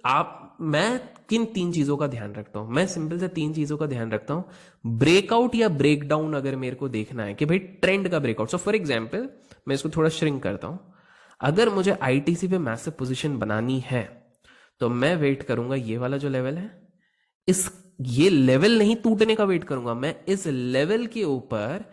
मैं किन 3 चीजों का ध्यान रखता हूं? मैं सिंपल से 3 चीजों का ध्यान रखता हूं। ब्रेकआउट या ब्रेकडाउन अगर मेरे को देखना है कि भाई ट्रेंड का ब्रेकआउट, सो फॉर एग्जाम्पल मैं इसको थोड़ा श्रिंक करता हूं। अगर मुझे आईटीसी पे मैसिव पोजीशन बनानी है तो मैं वेट करूंगा ये वाला जो लेवल है, इस ये लेवल नहीं टूटने का वेट करूंगा, मैं इस लेवल के ऊपर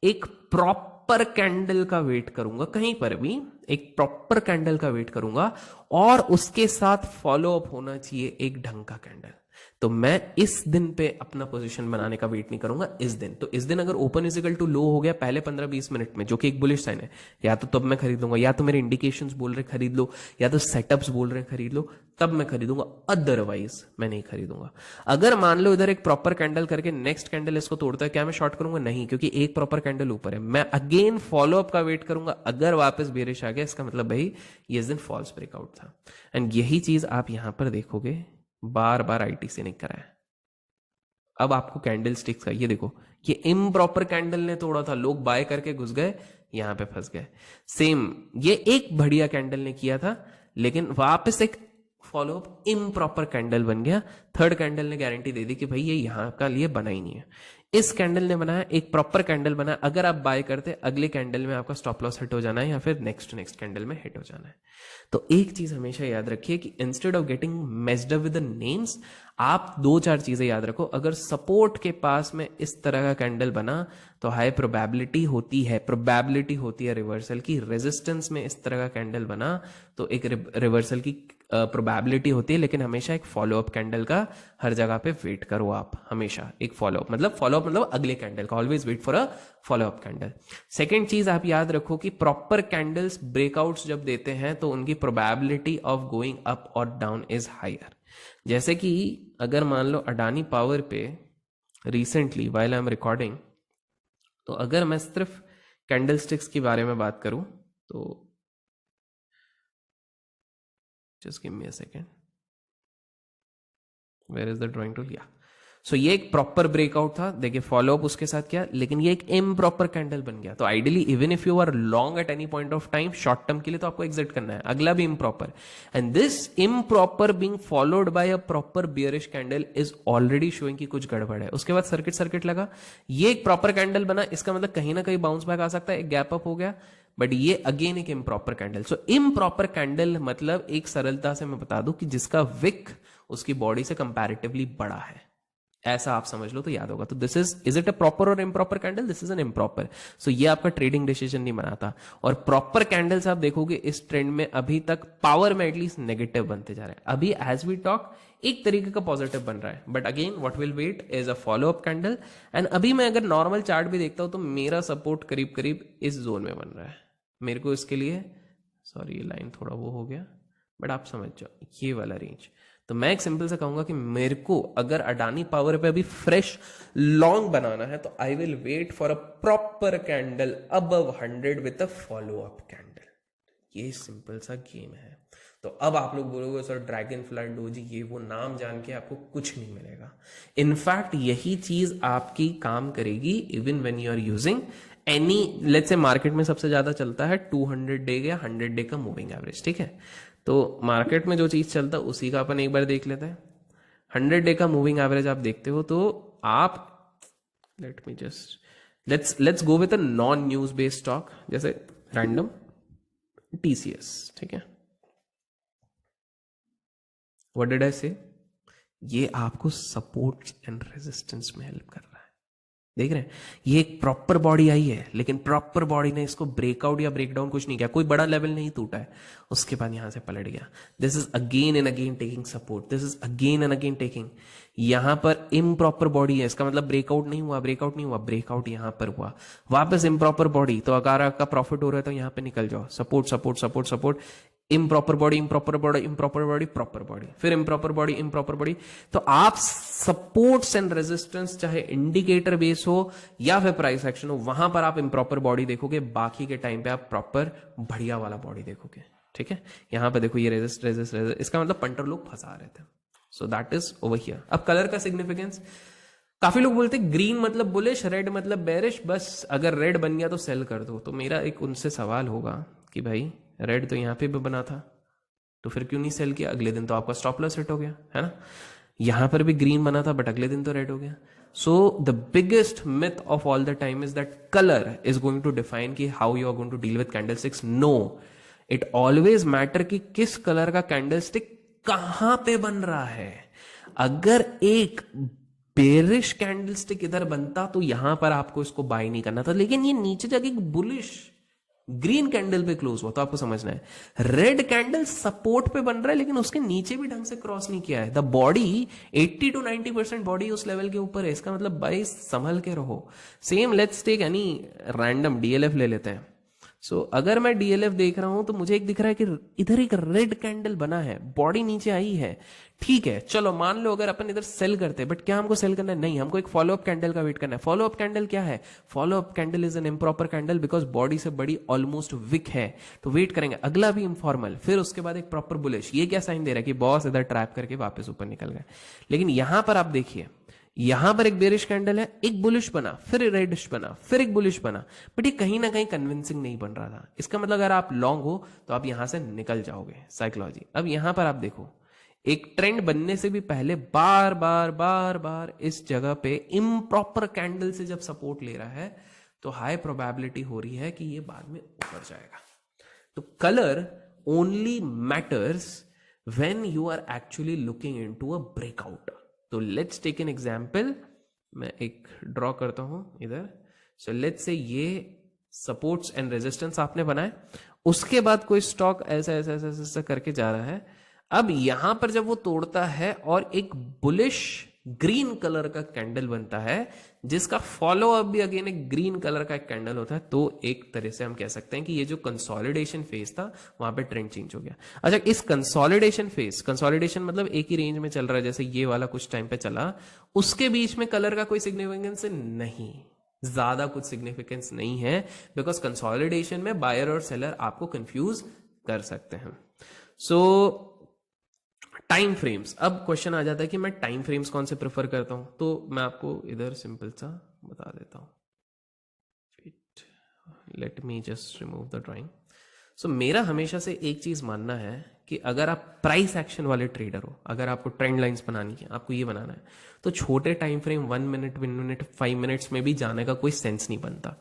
एक प्रॉपर कैंडल का वेट करूंगा, कहीं पर भी एक प्रॉपर कैंडल का वेट करूंगा, और उसके साथ फॉलो अप होना चाहिए एक ढंग का कैंडल। तो मैं इस दिन पे अपना पोजीशन बनाने का वेट नहीं करूंगा। इस दिन तो इस दिन अगर ओपन इजिकल टू लो हो गया पहले 15-20 मिनट में, जो कि एक बुलिश साइन है, या तो तब मैं खरीदूंगा, या तो मेरे इंडिकेशंस बोल रहे खरीद लो, या तो सेटअप्स बोल रहे खरीद लो, तब मैं खरीदूंगा, अदरवाइज मैं नहीं खरीदूंगा। अगर मान लो इधर एक प्रॉपर कैंडल करके नेक्स्ट कैंडल इसको तोड़ता है, क्या मैं शॉर्ट करूंगा? नहीं, क्योंकि एक प्रॉपर कैंडल ऊपर है। मैं अगेन फॉलो अप का वेट करूंगा। अगर वापस बेरिश आ गया, इसका मतलब भाई ये इस दिन फॉल्स ब्रेकआउट था। एंड यही चीज आप यहां पर देखोगे बार बार आईटीसी ने करा है। अब आपको कैंडल स्टिक्स का ये देखो, ये इम्प्रॉपर कैंडल ने तोड़ा था, लोग बाय करके घुस गए, यहां पे फंस गए। सेम ये एक बढ़िया कैंडल ने किया था, लेकिन वापस एक फॉलो अप इम्प्रॉपर कैंडल बन गया। थर्ड कैंडल ने गारंटी दे दी कि भाई ये यहां का लिए बना ही नहीं है। इस कैंडल ने बनाया, एक प्रॉपर कैंडल बना। अगर आप बाय करते, अगले कैंडल में आपका स्टॉप लॉस हिट हो जाना है, या फिर नेक्स्ट कैंडल में हिट हो जाना है। तो एक चीज हमेशा याद रखिए कि instead of getting messed up with the names, आप 2-4 चीजें याद रखो। अगर सपोर्ट के पास में इस तरह का कैंडल बना तो हाई प्रोबेबिलिटी होती है रिवर्सल की। रेजिस्टेंस में इस तरह का कैंडल बना तो एक रिवर्सल की प्रोबेबिलिटी होती है, लेकिन हमेशा एक फॉलो अप कैंडल का हर जगह पे वेट करो आप। हमेशा एक फॉलो अप मतलब अगले कैंडल का, always wait for a follow up candle. Second चीज आप याद रखो कि प्रॉपर कैंडल्स ब्रेकआउट्स जब देते हैं तो उनकी प्रोबेबिलिटी ऑफ गोइंग अप और डाउन इज हायर। जैसे कि अगर मान लो अडानी पावर पे recently while I am recording, तो अगर मैं सिर्फ कैंडल स्टिक्स के बारे में बात करूं तो just give me a second, where is the drawing tool? या सो ये एक प्रॉपर ब्रेकआउट था, देखिए फॉलो अप उसके साथ किया, लेकिन ये एक इम्प्रॉपर कैंडल बन गया। तो ideally even if you are long at any point of time, short term के लिए तो आपको एग्जिट करना है, अगला भी improper, and this improper being followed by a proper bearish candle is already showing कि कुछ गड़बड़ है। उसके बाद सर्किट लगा, ये एक प्रॉपर कैंडल बना, इसका मतलब कहीं ना कहीं बाउंस बैक आ सकता है, एक गैप अप हो गया, बट ये अगेन एक इम्प्रॉपर कैंडल। सो इम्प्रॉपर कैंडल मतलब एक सरलता से मैं बता दूं कि जिसका विक उसकी बॉडी से कंपैरेटिवली बड़ा है, ऐसा आप समझ लो तो याद होगा। तो this is it a proper और improper candle? This is an improper. So ये आपका ट्रेडिंग डिसीजन नहीं बनाता। और प्रॉपर कैंडल्स आप देखोगे इस ट्रेंड में अभी तक पावर में एटलीस्ट नेगेटिव बनते जा रहे हैं। अभी एज वी टॉक एक तरीके का पॉजिटिव बन रहा है, but again what will wait is a follow up candle. And अभी मैं अगर नॉर्मल चार्ट भी देखता हूं तो मेरा सपोर्ट करीब करीब इस जोन में बन रहा है। मेरे को इसके लिए, सॉरी ये लाइन थोड़ा वो हो गया, बट आप समझ जाओ ये वाला रेंज। तो मैं एक सिंपल से कहूंगा कि मेरे को अगर अडानी पावर पे अभी फ्रेश लॉन्ग बनाना है तो I will wait for a proper candle above 100 with a follow up candle. ये सिंपल सा गेम है। तो अब आप लोग बोलोगे सर ड्रैगन फ्लाई डोजी ये वो नाम जान के आपको कुछ नहीं मिलेगा। इनफैक्ट यही चीज आपकी काम करेगी even when you are using any, let's say market में सबसे ज्यादा चलता है 200 डे या 100 डे का मूविंग एवरेज, ठीक है? तो मार्केट में जो चीज चलता है उसी का अपन एक बार देख लेते हैं। 100 डे का मूविंग एवरेज आप देखते हो तो आप, late me just, let's go with a non news based stock, जैसे रैंडम टीसीएस, ठीक है? व्हाट डिड आई से? ये आपको सपोर्ट एंड रेजिस्टेंस में हेल्प कर रहा है। देख रहे हैं, ये एक प्रॉपर बॉडी आई है, लेकिन प्रॉपर बॉडी ने इसको ब्रेकआउट या ब्रेकडाउन कुछ नहीं किया, कोई बड़ा लेवल नहीं टूटा है, उसके बाद यहां से पलट गया। This is again and again taking support, this is again and again taking. यहां पर इम्प्रॉपर बॉडी है, इसका मतलब ब्रेकआउट नहीं हुआ, ब्रेकआउट यहां पर हुआ, वापस इम्प्रॉपर बॉडी। तो अगर आपका प्रॉफिट हो रहा है तो यहां पे निकल जाओ, support support support support, improper body proper body, फिर इम्प्रॉपर बॉडी। तो आप सपोर्ट्स एंड रेजिस्टेंस चाहे इंडिकेटर बेस हो या फिर प्राइस एक्शन हो, वहां पर आप इम्प्रॉपर बॉडी देखोगे, बाकी के टाइम पे आप प्रॉपर बढ़िया वाला बॉडी देखोगे, ठीक है? यहां पे देखो ये रेजिस्ट, इसका मतलब पंटर लोग फंसा रहे थे। So that is over here. अब कलर का सिग्निफिकेंस, काफी लोग बोलते ग्रीन मतलब बुलिश, रेड मतलब बेरिश, बस अगर रेड बन गया तो सेल कर दो। तो मेरा एक उनसे सवाल होगा कि भाई रेड तो यहां पे भी बना था, तो फिर क्यों नहीं सेल किया? अगले दिन तो आपका स्टॉप लॉस हिट हो गया, है ना? यहां पर भी ग्रीन बना था बट अगले दिन तो रेड हो गया. So the biggest myth of all the time is that colour is going to define कि how you are going to deal with candlesticks. No, it always matter कि किस कलर का कैंडलस्टिक कहां पे बन रहा है. अगर एक बेरिश कैंडलस्टिक इधर बनता तो यहां पर आपको इसको बाय नहीं करना था, लेकिन ये नीचे जाके एक बुलिश ग्रीन कैंडल पे क्लोज हुआ तो आपको समझना है रेड कैंडल सपोर्ट पे बन रहा है लेकिन उसके नीचे भी ढंग से क्रॉस नहीं किया है. द बॉडी 80 to 90% बॉडी उस लेवल के ऊपर है. इसका मतलब भाई संभल के रहो. Same let's take any random DLF ले लेते हैं. सो अगर मैं डीएलएफ देख रहा हूं तो मुझे एक दिख रहा है कि इधर एक रेड कैंडल बना है, बॉडी नीचे आई है. ठीक है, चलो मान लो अगर अपन इधर सेल करते हैं, बट क्या हमको सेल करना है? नहीं, हमको एक फॉलो अप कैंडल का वेट करना है. फॉलो अप कैंडल क्या है? Follow up candle is an improper candle because body से बड़ी ऑलमोस्ट विक है. तो वेट करेंगे, अगला भी इनफॉर्मल, फिर उसके बाद एक प्रॉपर बुलिश. ये क्या साइन दे रहा है कि बॉस इधर ट्रैप करके वापस ऊपर निकल गए. लेकिन यहां पर आप देखिए, यहां पर एक बेरिश कैंडल है, एक बुलिश बना, फिर रेडिश बना, फिर एक बुलिश बना, बट ये कहीं ना कहीं कन्विंसिंग नहीं बन रहा था. इसका मतलब अगर आप लॉन्ग हो तो आप यहां से निकल जाओगे. साइकोलॉजी. अब यहां पर आप देखो, एक ट्रेंड बनने से भी पहले बार बार बार बार इस जगह पे इम्प्रॉपर कैंडल से जब सपोर्ट ले रहा है तो हाई प्रोबेबिलिटी हो रही है कि ये बाद में ऊपर जाएगा. तो colour only matters when you are actually looking into a breakout. तो लेट्स टेक एन एग्जाम्पल. मैं एक ड्रॉ करता हूं इधर. सो लेट्स से ये सपोर्ट्स एंड रेजिस्टेंस आपने बनाए, उसके बाद कोई स्टॉक ऐसा ऐसा ऐसा ऐसा करके जा रहा है. अब यहां पर जब वो तोड़ता है और एक बुलिश ग्रीन कलर का कैंडल बनता है जिसका फॉलो अप भी अगेन एक ग्रीन कलर का एक कैंडल होता है, तो एक तरह से हम कह सकते हैं कि ये जो कंसोलिडेशन फेज था वहां पे ट्रेंड चेंज हो गया. अच्छा, इस कंसोलिडेशन फेज, कंसोलिडेशन मतलब एक ही रेंज में चल रहा है जैसे ये वाला कुछ टाइम पे चला, उसके बीच में कलर का कोई सिग्निफिकेंस नहीं, ज्यादा कुछ सिग्निफिकेंस नहीं है बिकॉज कंसोलिडेशन में बायर और सेलर आपको कंफ्यूज कर सकते हैं. सो टाइम फ्रेम्स. अब क्वेश्चन आ जाता है कि मैं टाइम फ्रेम्स कौन से प्रेफर करता हूं, तो मैं आपको इधर सिंपल सा बता देता हूं. Let me just remove the drawing. So मेरा हमेशा से एक चीज मानना है कि अगर आप प्राइस एक्शन वाले ट्रेडर हो, अगर आपको ट्रेंड लाइंस बनानी है, आपको ये बनाना है, तो छोटे time frame 1 minute 1 minute 5 minutes में भी जाने का कोई सेंस नहीं बनता.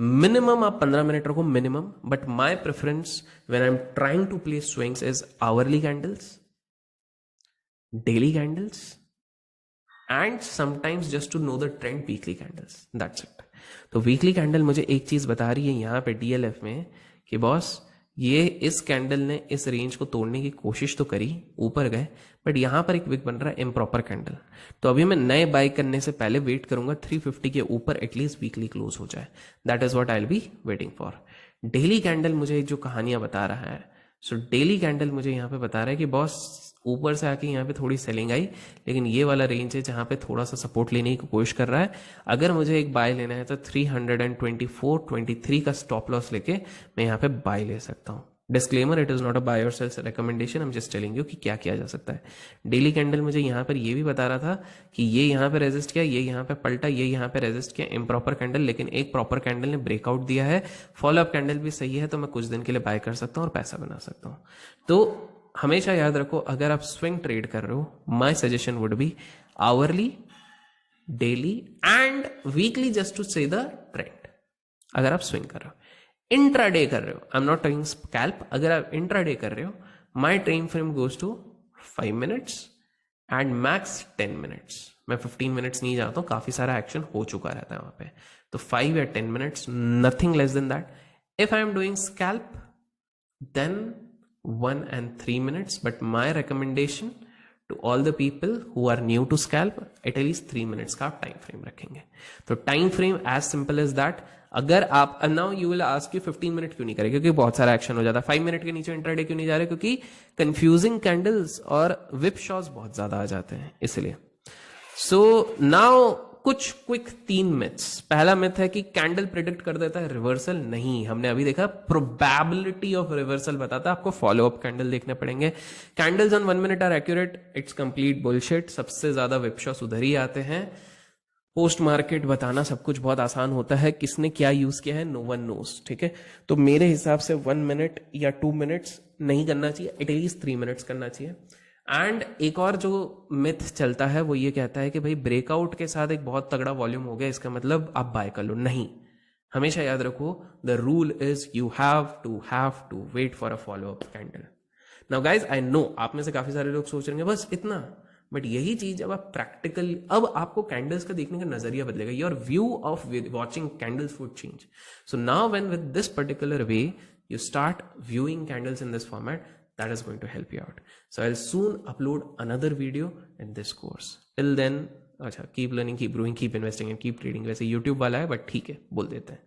मिनिमम आप 15 मिनट रखो minimum. But my preference when I am trying to play swings is hourly candles, daily candles, and sometimes just to know the trend weekly candles. That's it. तो वीकली कैंडल मुझे एक चीज बता रही है यहां पे डीएलएफ में कि बॉस ये इस कैंडल ने इस रेंज को तोड़ने की कोशिश तो करी, ऊपर गए, बट यहां पर एक विक बन रहा है इम्प्रॉपर कैंडल. तो अभी मैं नए बाय करने से पहले वेट करूंगा 350 के ऊपर एटलीस्ट वीकली क्लोज हो जाए. That is what I will be waiting for. Daily candle मुझे जो कहानियां बता रहा है, सो डेली कैंडल मुझे यहां पे बता रहा है कि बॉस ऊपर से आके यहाँ पे थोड़ी सेलिंग आई, लेकिन ये वाला रेंज है जहां पे थोड़ा सा सपोर्ट लेने की कोशिश कर रहा है. अगर मुझे एक बाय लेना है तो 324-23 का स्टॉप लॉस लेके मैं यहाँ पे बाय ले सकता हूँ. Disclaimer, it is not a buy और sell recommendation, I am just telling you कि क्या किया जा सकता है. डेली कैंडल मुझे यहाँ पर ये भी बता रहा था कि ये यहाँ पे रेजिस्ट किया, ये यहाँ पे पलटा, ये यहाँ पे रेजिस्ट किया, इम्प्रॉपर कैंडल, लेकिन एक प्रॉपर कैंडल ने ब्रेकआउट दिया है. फॉलो अप कैंडल भी सही है, तो मैं कुछ दिन के लिए बाय कर सकता हूँ और पैसा बना सकता हूँ. तो हमेशा याद रखो, अगर आप स्विंग ट्रेड कर रहे हो, my suggestion would be hourly, daily and weekly just to say the trend. अगर आप स्विंग कर रहे हो, इंट्राडे कर रहे हो, I am not talking scalp, अगर आप इंट्राडे कर रहे हो, my time frame goes to 5 minutes and max 10 minutes. मैं 15 मिनट्स नहीं जाता हूं, काफी सारा एक्शन हो चुका रहता है वहां पे. तो 5 या 10 minutes, nothing less than that. If I am doing scalp then 1 and 3 minutes, but my recommendation to all the people who are new to scalp, at least 3 minutes का आप टाइम फ्रेम रखेंगे. तो time frame as simple as that. अगर आप now you will ask you 15 minute क्यों नहीं करें, क्योंकि बहुत सारा एक्शन हो जाता है. 5 मिनट के नीचे इंट्राडे क्यों नहीं जा रहे, क्योंकि कंफ्यूजिंग कैंडल्स और विप शॉट्स बहुत ज्यादा आ जाते हैं इसलिए. सो नाउ कुछ क्विक 3 मिथ्स. पहला मिथ है कि कैंडल प्रेडिक्ट कर देता है रिवर्सल. नहीं, हमने अभी देखा प्रोबेबिलिटी ऑफ रिवर्सल बताता है, आपको फॉलो अप कैंडल देखने पड़ेंगे. Candles on 1 minute are accurate, it's complete bullshit. सबसे ज्यादा विपशॉस उधर ही आते हैं. पोस्ट मार्केट बताना सब कुछ बहुत आसान होता है, किसने क्या यूज किया है नो वन नोस. ठीक है, तो मेरे हिसाब से 1 मिनट या 2 मिनट्स नहीं करना चाहिए, एटलीस्ट 3 मिनट्स करना चाहिए। एंड एक और जो मिथ चलता है वो ये कहता है कि भाई ब्रेकआउट के साथ एक बहुत तगड़ा वॉल्यूम हो गया इसका मतलब आप बाय कर लो। नहीं, हमेशा याद रखो the rule is you have to wait for a follow up candle. Now guys I know आप में से काफी सारे लोग सोच रहे हैं बस इतना, बट यही चीज जब आप प्रैक्टिकल, अब आपको कैंडल्स का देखने का नजरिया बदलेगा, your view of watching candles would change. So now when with this particular way you start viewing candles in this format, that is going to help you out. So I'll soon upload another video in this course. Till then, अच्छा, keep learning, keep growing, keep investing and keep trading. वैसे YouTube वाला है but ठीक है, बोल देते हैं।